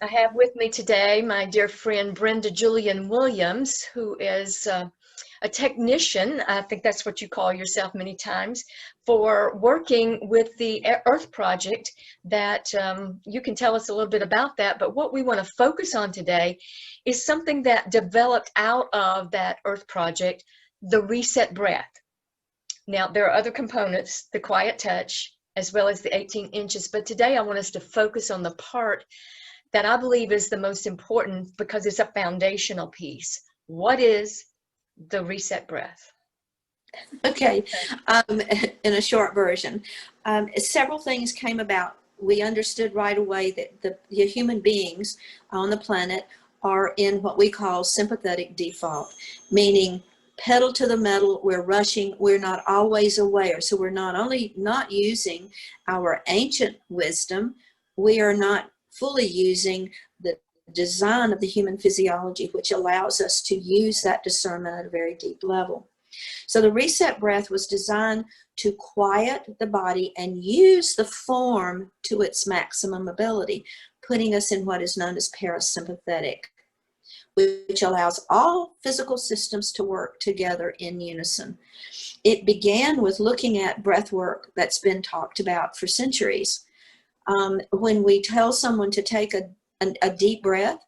I have with me today my dear friend Brenda Julian Williams, who is a technician, I think that's what you call yourself many times, for working with the Earth Project that you can tell us a little bit about that. But what we want to focus on today is something that developed out of that Earth Project, the reset breath. Now, there are other components, the quiet touch, as well as the 18 inches. But today I want us to focus on the part that I believe is the most important because it's a foundational piece. What is the reset breath? Okay, in a short version, several things came about. We understood right away that the human beings on the planet are in what we call sympathetic default, meaning pedal to the metal, we're rushing, we're not always aware. So we're not only not using our ancient wisdom, we are not fully using the design of the human physiology, which allows us to use that discernment at a very deep level. So the reset breath was designed to quiet the body and use the form to its maximum ability, putting us in what is known as parasympathetic, which allows all physical systems to work together in unison. It began with looking at breath work that's been talked about for centuries. When we tell someone to take a deep breath,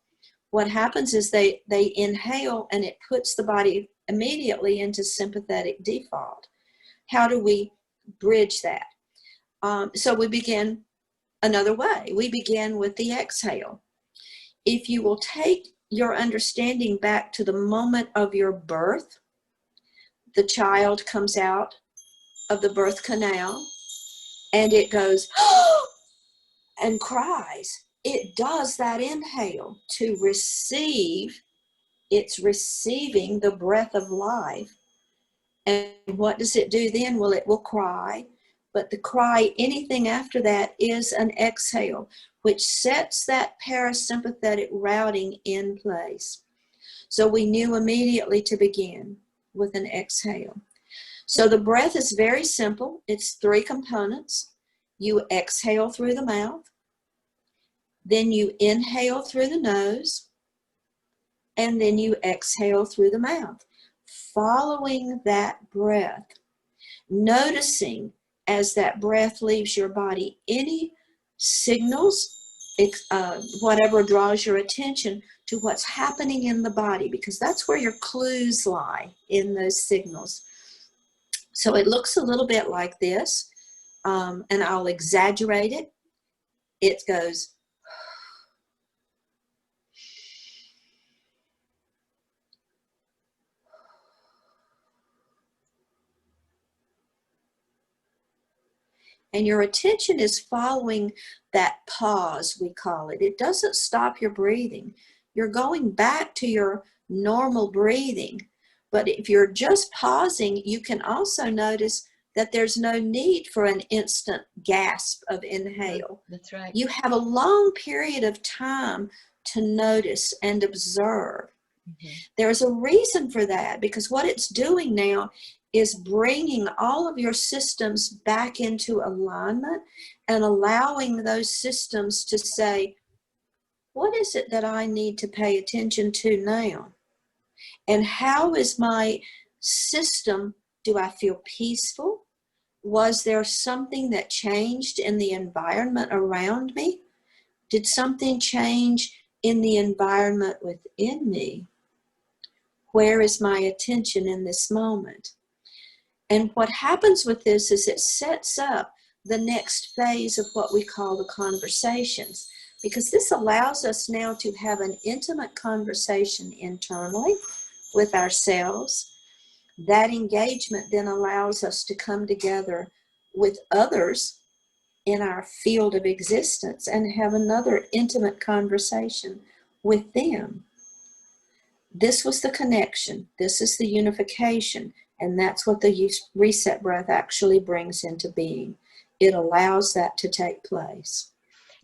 what happens is they inhale and it puts the body immediately into sympathetic default. How do we bridge that? So we begin another way. We begin with the exhale. If you will take your understanding back to the moment of your birth, the child comes out of the birth canal and it goes and cries. It does that inhale to receive. It's receiving the breath of life. And what does it do then? Well, it will cry. But the cry, anything after that, is an exhale, which sets that parasympathetic routing in place. So we knew immediately to begin with an exhale. So the breath is very simple. It's 3 components. You exhale through the mouth. Then you inhale through the nose. And then you exhale through the mouth. Following that breath, noticing as that breath leaves your body any signals, whatever draws your attention to what's happening in the body, because that's where your clues lie, in those signals. So it looks a little bit like this, and I'll exaggerate it. It goes, and your attention is following that pause, we call it. It doesn't stop your breathing. You're going back to your normal breathing. But if you're just pausing, you can also notice that there's no need for an instant gasp of inhale. That's right. You have a long period of time to notice and observe. Mm-hmm. There's a reason for that, because what it's doing now is bringing all of your systems back into alignment and allowing those systems to say, what is it that I need to pay attention to now? And how is my system? Do I feel peaceful? Was there something that changed in the environment around me? Did something change in the environment within me? Where is my attention in this moment? And what happens with this is it sets up the next phase of what we call the conversations, because this allows us now to have an intimate conversation internally with ourselves. That engagement then allows us to come together with others in our field of existence and have another intimate conversation with them. This was the connection. This is the unification. And that's what the reset breath actually brings into being. It allows that to take place.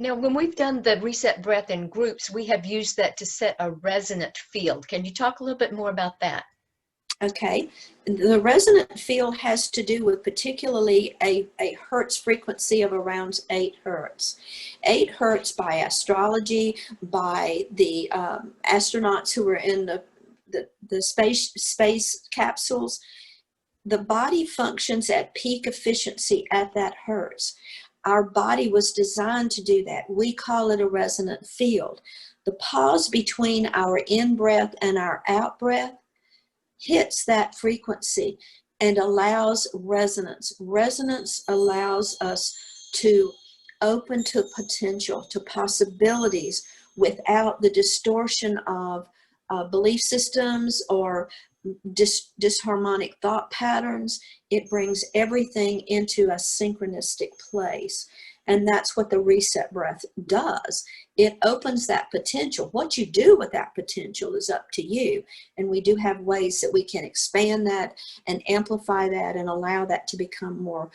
Now, when we've done the reset breath in groups, we have used that to set a resonant field. Can you talk a little bit more about that? Okay, the resonant field has to do with particularly a hertz frequency of around 8 hertz. 8 hertz by astrology, by the astronauts who were in the space capsules. The body functions at peak efficiency at that hertz. Our body was designed to do that. We call it a resonant field. The pause between our in-breath and our out-breath hits that frequency and allows resonance. Resonance allows us to open to potential, to possibilities without the distortion of belief systems or disharmonic thought patterns. It brings everything into a synchronistic place. And that's what the reset breath does. It opens that potential. What you do with that potential is up to you. And we do have ways that we can expand that and amplify that and allow that to become more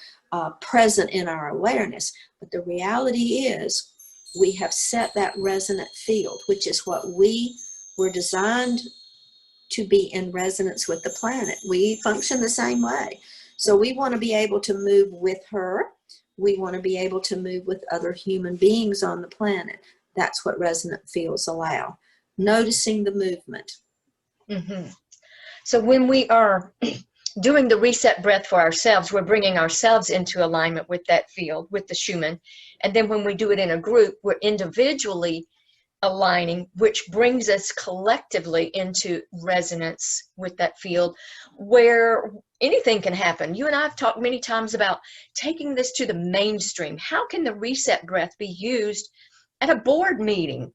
present in our awareness. But the reality is we have set that resonant field, which is what we were designed to be in resonance with the planet. We function the same way. So we want to be able to move with her. We want to be able to move with other human beings on the planet. That's what resonant fields allow. Noticing the movement. Mm-hmm. So when we are doing the reset breath for ourselves, we're bringing ourselves into alignment with that field, with the Schumann. And then when we do it in a group, we're individually aligning, which brings us collectively into resonance with that field where anything can happen. You and I have talked many times about taking this to the mainstream. How can the reset breath be used at a board meeting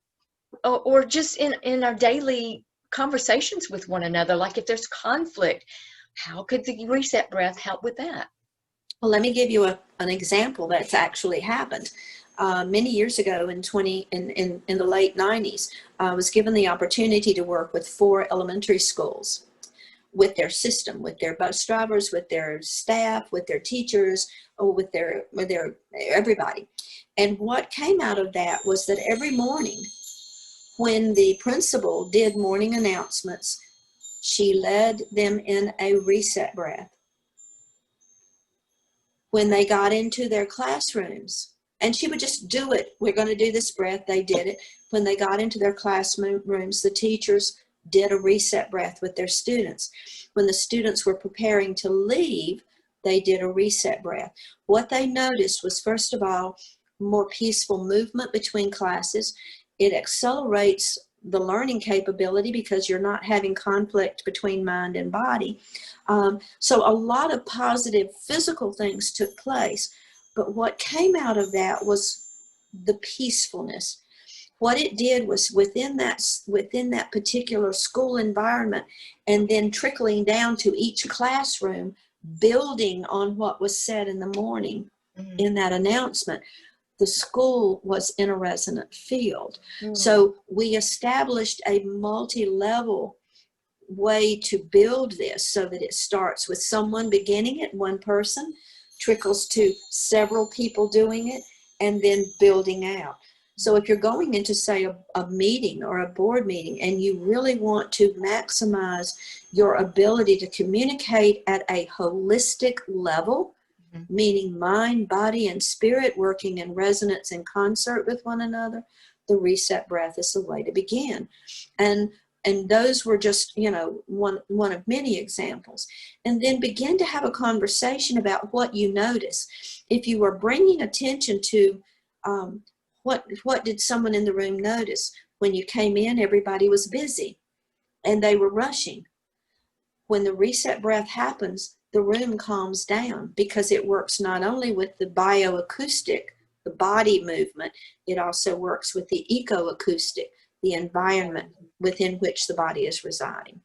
or just in our daily conversations with one another? Like if there's conflict, how could the reset breath help with that? Well, let me give you an example that's actually happened. Many years ago in the late 90s, I was given the opportunity to work with 4 elementary schools, with their system, with their bus drivers, with their staff, with their teachers, or with their everybody. And what came out of that was that every morning when the principal did morning announcements, she led them in a reset breath. When they got into their classrooms, and she would just do it. We're going to do this breath. They did it. When they got into their classrooms, the teachers did a reset breath with their students. When the students were preparing to leave, they did a reset breath. What they noticed was, first of all, more peaceful movement between classes. It accelerates the learning capability because you're not having conflict between mind and body. So a lot of positive physical things took place. But what came out of that was the peacefulness. What it did was within that particular school environment, and then trickling down to each classroom, building on what was said in the morning in that announcement, the school was in a resonant field. So we established a multi-level way to build this so that it starts with someone beginning it, one person, trickles to several people doing it, and then building out. So if you're going into, say, a meeting or a board meeting and you really want to maximize your ability to communicate at a holistic level, meaning mind, body, and spirit working in resonance and concert with one another, the reset breath is the way to begin. And those were just, one of many examples. And then begin to have a conversation about what you notice. If you were bringing attention to what did someone in the room notice? When you came in, everybody was busy and they were rushing. When the reset breath happens, the room calms down because it works not only with the bioacoustic, the body movement, it also works with the ecoacoustic, the environment within which the body is residing.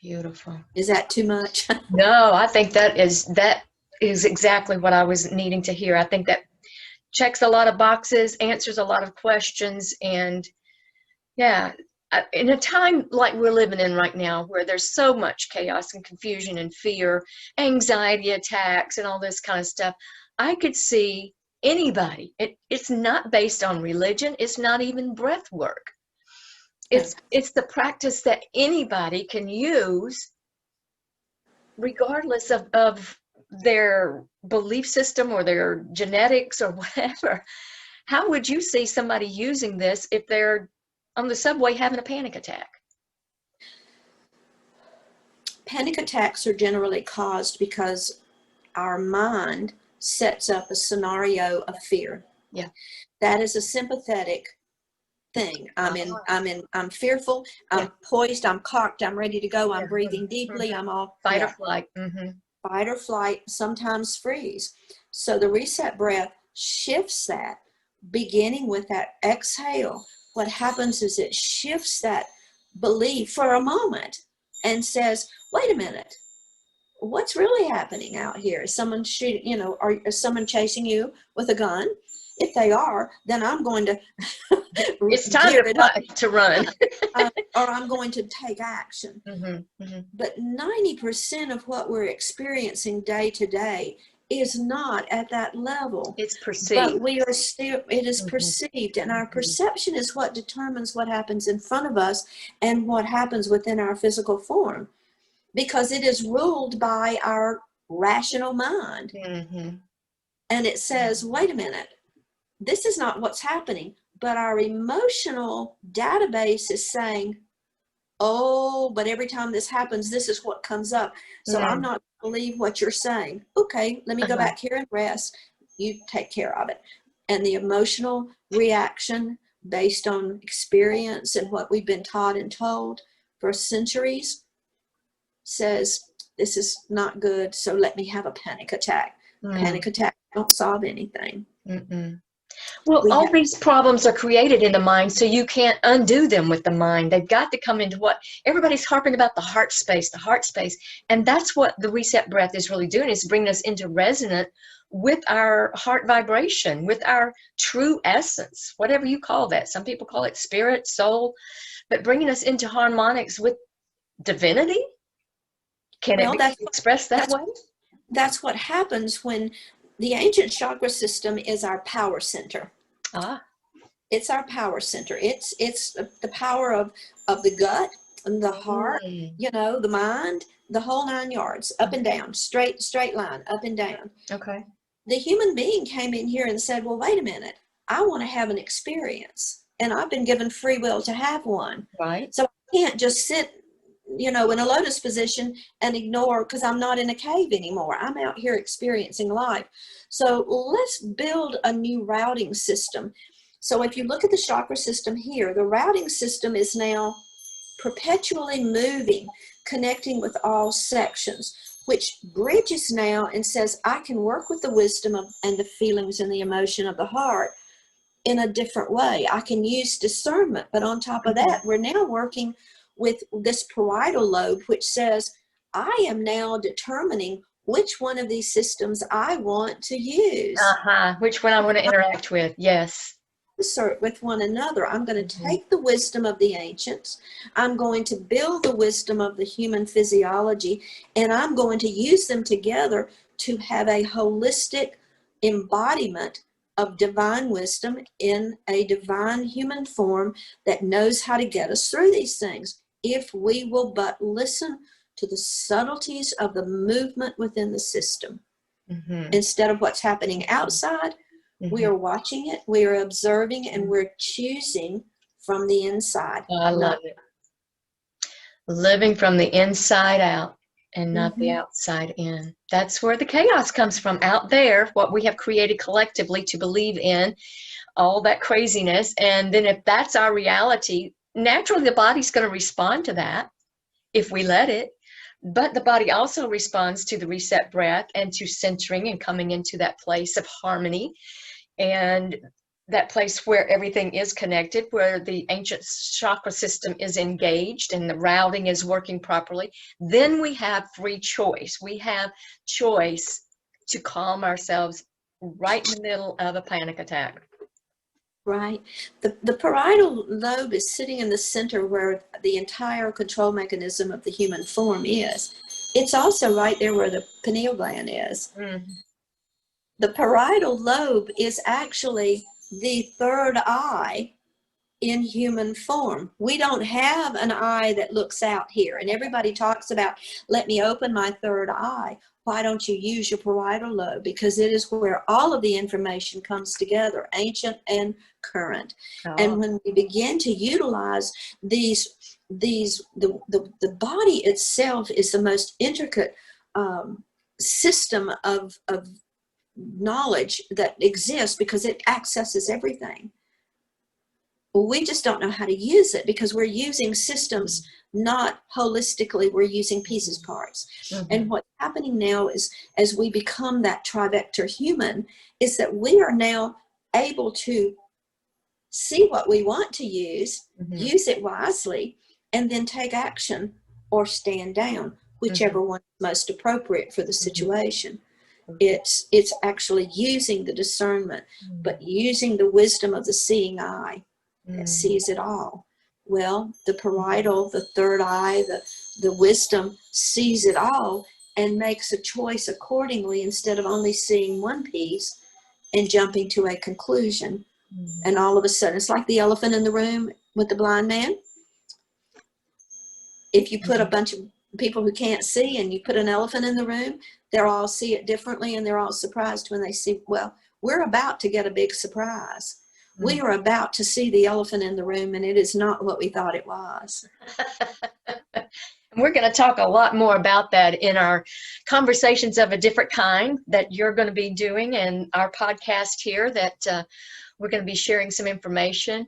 Beautiful. Is that too much? No, I think that is exactly what I was needing to hear. I think that checks a lot of boxes, answers a lot of questions, and yeah, in a time like we're living in right now where there's so much chaos and confusion and fear, anxiety attacks and all this kind of stuff, I could see anybody. It's not based on religion. It's not even breath work. It's the practice that anybody can use regardless of their belief system or their genetics or whatever, how would you see somebody using this if they're on the subway having a panic attack? Panic attacks are generally caused because our mind sets up a scenario of fear. Yeah. That is a sympathetic thing. I'm fearful, I'm poised, I'm cocked, I'm ready to go, I'm breathing deeply, I'm all fight or flight. Fight or flight, sometimes freeze. So the reset breath shifts that, beginning with that exhale. What happens is it shifts that belief for a moment and says, wait a minute, what's really happening out here? Is someone shooting, you know, or is someone chasing you with a gun? If they are, then I'm going to it's time to run. or I'm going to take action. But 90% of what we're experiencing day to day is not at that level. It's perceived. But we are still, it is perceived, and our perception is what determines what happens in front of us and what happens within our physical form, because it is ruled by our rational mind. And it says, wait a minute, this is not what's happening, but our emotional database is saying, oh, but every time this happens, this is what comes up. So I'm not going to believe what you're saying. Okay, let me go back here and rest. You take care of it. And the emotional reaction based on experience and what we've been taught and told for centuries says, this is not good, so let me have a panic attack. Panic attack don't solve anything. Well, all these problems are created in the mind, so you can't undo them with the mind. They've got to come into what everybody's harping about, the heart space, and that's what the reset breath is really doing, is bringing us into resonant with our heart vibration, with our true essence, whatever you call that. Some people call it spirit, soul, but bringing us into harmonics with divinity. Can it be expressed that way? That's what happens when the ancient chakra system is our power center. It's our power center. It's the power of the gut and the heart, you know, the mind, the whole 9 yards, up and down, straight line, up and down. Okay. The human being came in here and said, well, wait a minute, I want to have an experience, and I've been given free will to have one. Right. So I can't just sit, you know, in a lotus position and ignore, because I'm not in a cave anymore. I'm out here experiencing life. So let's build a new routing system. So if you look at the chakra system here, the routing system is now perpetually moving, connecting with all sections, which bridges now and says, I can work with the wisdom and the feelings and the emotion of the heart in a different way. I can use discernment, but on top of that, we're now working with this parietal lobe, which says, I am now determining which one of these systems I want to use. Which one I want to interact with, yes. Insert with one another. I'm going to take the wisdom of the ancients, I'm going to build the wisdom of the human physiology, and I'm going to use them together to have a holistic embodiment of divine wisdom in a divine human form that knows how to get us through these things, if we will but listen to the subtleties of the movement within the system. Instead of what's happening outside, we are watching it, we are observing, and we're choosing from the inside. I love it. Living from the inside out and not the outside in. That's where the chaos comes from, out there, what we have created collectively to believe in, all that craziness. And then if that's our reality, naturally the body's going to respond to that if we let it. But the body also responds to the reset breath and to centering and coming into that place of harmony, and that place where everything is connected, where the ancient chakra system is engaged and the routing is working properly. Then we have free choice. We have choice to calm ourselves right in the middle of a panic attack. Right. The parietal lobe is sitting in the center where the entire control mechanism of the human form is. It's also right there where the pineal gland is. The parietal lobe is actually the third eye in human form. We don't have an eye that looks out here. And everybody talks about, let me open my third eye. Why don't you use your parietal lobe? Because it is where all of the information comes together, ancient and current. Oh. And when we begin to utilize the body itself is the most intricate system of knowledge that exists, because it accesses everything. We just don't know how to use it because we're using systems not holistically. We're using pieces, parts. Mm-hmm. And what's happening now is, as we become that trivector human, is that we are now able to see what we want to use, mm-hmm. use it wisely, and then take action or stand down, whichever mm-hmm. one is most appropriate for the situation. Mm-hmm. It's actually using the discernment, mm-hmm. but using the wisdom of the seeing eye that sees it all. Well, the parietal, the third eye, the wisdom sees it all and makes a choice accordingly, instead of only seeing one piece and jumping to a conclusion. Mm-hmm. And all of a sudden, it's like the elephant in the room with the blind man. If you put mm-hmm. a bunch of people who can't see and you put an elephant in the room, they'll all see it differently, and they're all surprised when they see, well, we're about to get a big surprise. We are about to see the elephant in the room, and it is not what we thought it was. We're going to talk a lot more about that in our conversations of a different kind that you're going to be doing in our podcast here, that we're going to be sharing some information.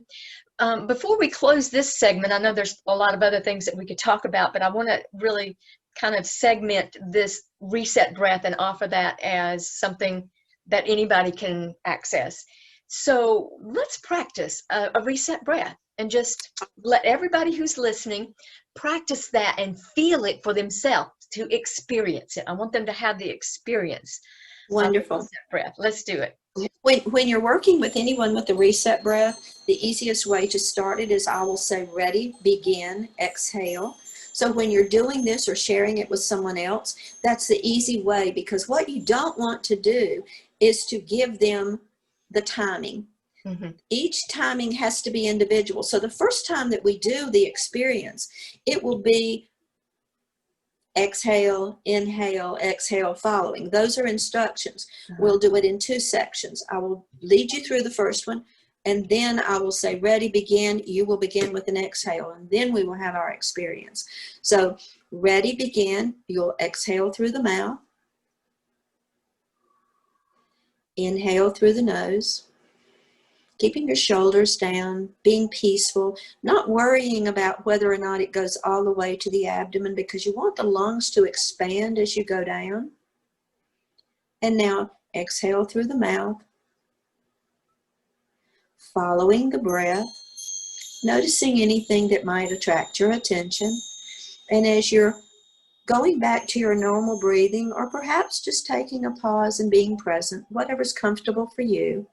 Before we close this segment, I know there's a lot of other things that we could talk about, but I want to really kind of segment this reset breath and offer that as something that anybody can access. So let's practice a reset breath, and just let everybody who's listening practice that and feel it for themselves, to experience it. I want them to have the experience. Wonderful. Of the reset breath. Let's do it. When you're working with anyone with the reset breath, the easiest way to start it is, I will say, ready, begin, exhale. So when you're doing this or sharing it with someone else, that's the easy way, because what you don't want to do is to give them the timing. Mm-hmm. Each timing has to be individual. So the first time that we do the experience, it will be exhale, inhale, exhale, following. Those are instructions. Uh-huh. We'll do it in 2 sections. I will lead you through the first one, and then I will say, ready, begin. You will begin with an exhale, and then we will have our experience. So ready, begin. You'll exhale through the mouth. Inhale through the nose, keeping your shoulders down, being peaceful, not worrying about whether or not it goes all the way to the abdomen, because you want the lungs to expand as you go down. And now exhale through the mouth, following the breath, noticing anything that might attract your attention. And as you're going back to your normal breathing, or perhaps just taking a pause and being present, whatever's comfortable for you,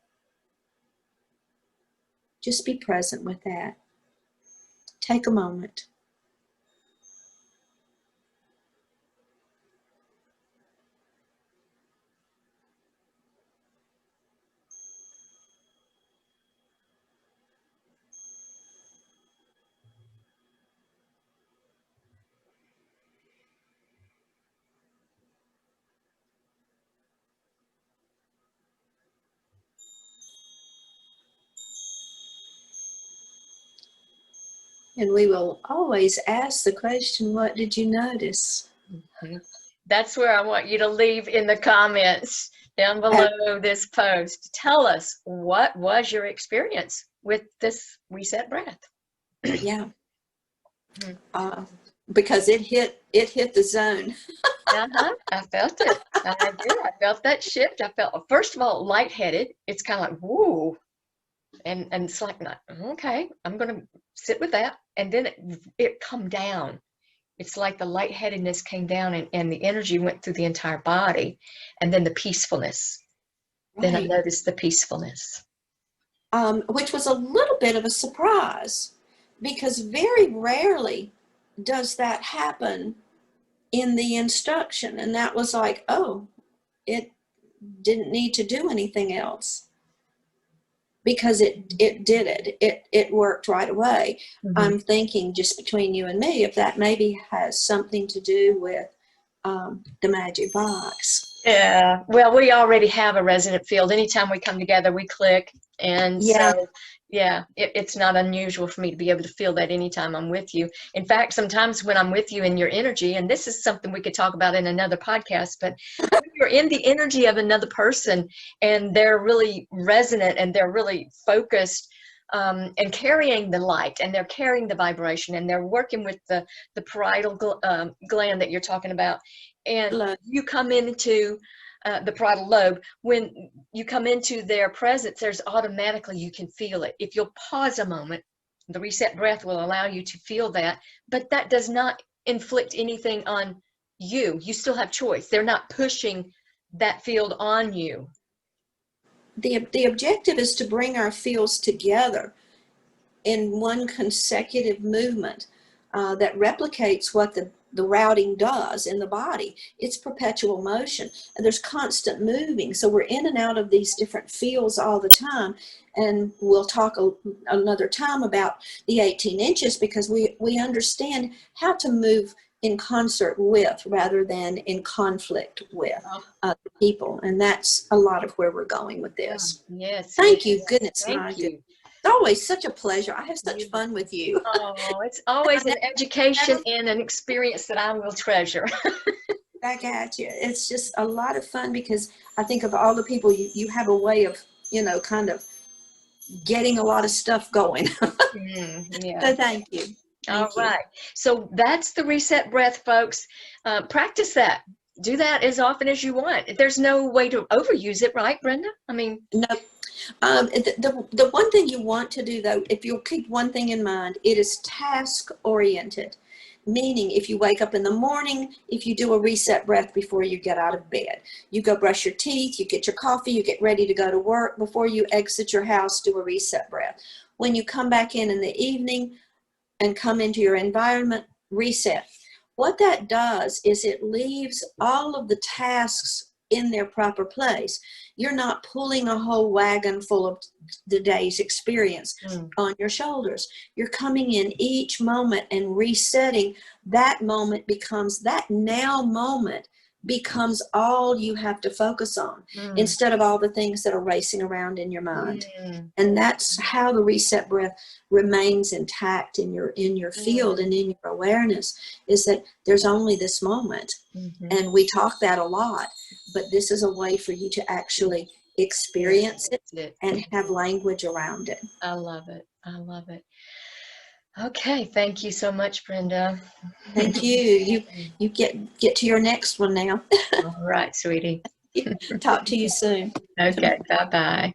just be present with that. Take a moment. And we will always ask the question, what did you notice? Mm-hmm. That's where I want you to leave in the comments down below this post. Tell us, what was your experience with this reset breath? Yeah. Because it hit the zone. I felt it. I did. I felt that shift. I felt, first of all, lightheaded. It's kind of like, woo. And it's like, okay, I'm going to sit with that. And then it come down. It's like the lightheadedness came down, and the energy went through the entire body. And then the peacefulness. Right. Then I noticed the peacefulness. Which was a little bit of a surprise, because very rarely does that happen in the instruction. And that was like, oh, it didn't need to do anything else. because it did it worked right away. I'm thinking, just between you and me, if that maybe has something to do with the magic box. Yeah, well, we already have a resonant field. Anytime we come together, we click. And Yeah. so, yeah, it's not unusual for me to be able to feel that anytime I'm with you. In fact, sometimes when I'm with you in your energy, and this is something we could talk about in another podcast, but when you're in the energy of another person and they're really resonant and they're really focused, and carrying the light, and they're carrying the vibration, and they're working with the parietal gland that you're talking about, and you come into the parietal lobe. When you come into their presence, there's automatically, you can feel it. If you'll pause a moment, the reset breath will allow you to feel that, but that does not inflict anything on you. You still have choice. They're not pushing that field on you. The objective is to bring our fields together in one consecutive movement that replicates what the routing does in the body. It's perpetual motion, and there's constant moving. So we're in and out of these different fields all the time. And we'll talk another time about the 18 inches, because we understand how to move in concert with, rather than in conflict with other people. And that's a lot of where we're going with this. Yes. Thank you. Goodness. Thank you. It's always such a pleasure. I have such fun with you. Oh, it's always an education and an experience that I will treasure. Back at you. It's just a lot of fun, because I think of all the people, you have a way of, kind of getting a lot of stuff going. Yeah. So thank you. All right. So that's the reset breath, folks. Practice that. Do that as often as you want. There's no way to overuse it, right, Brenda? I mean, no. The one thing you want to do, though, if you'll keep one thing in mind, it is task oriented. Meaning, if you wake up in the morning, if you do a reset breath before you get out of bed, you go brush your teeth, you get your coffee, you get ready to go to work, before you exit your house, do a reset breath. When you come back in the evening and come into your environment, reset. What that does is it leaves all of the tasks in their proper place. You're not pulling a whole wagon full of the day's experience on your shoulders. You're coming in each moment and resetting. That moment becomes, that now moment becomes all you have to focus on, instead of all the things that are racing around in your mind. And that's how the reset breath remains intact in your field and in your awareness, is that there's only this moment. And we talk that a lot, but this is a way for you to actually experience it and have language around it. I love it. I love it. Okay, thank you so much, Brenda. Thank you. You get to your next one now. All right, sweetie. Talk to you soon. Okay, bye-bye.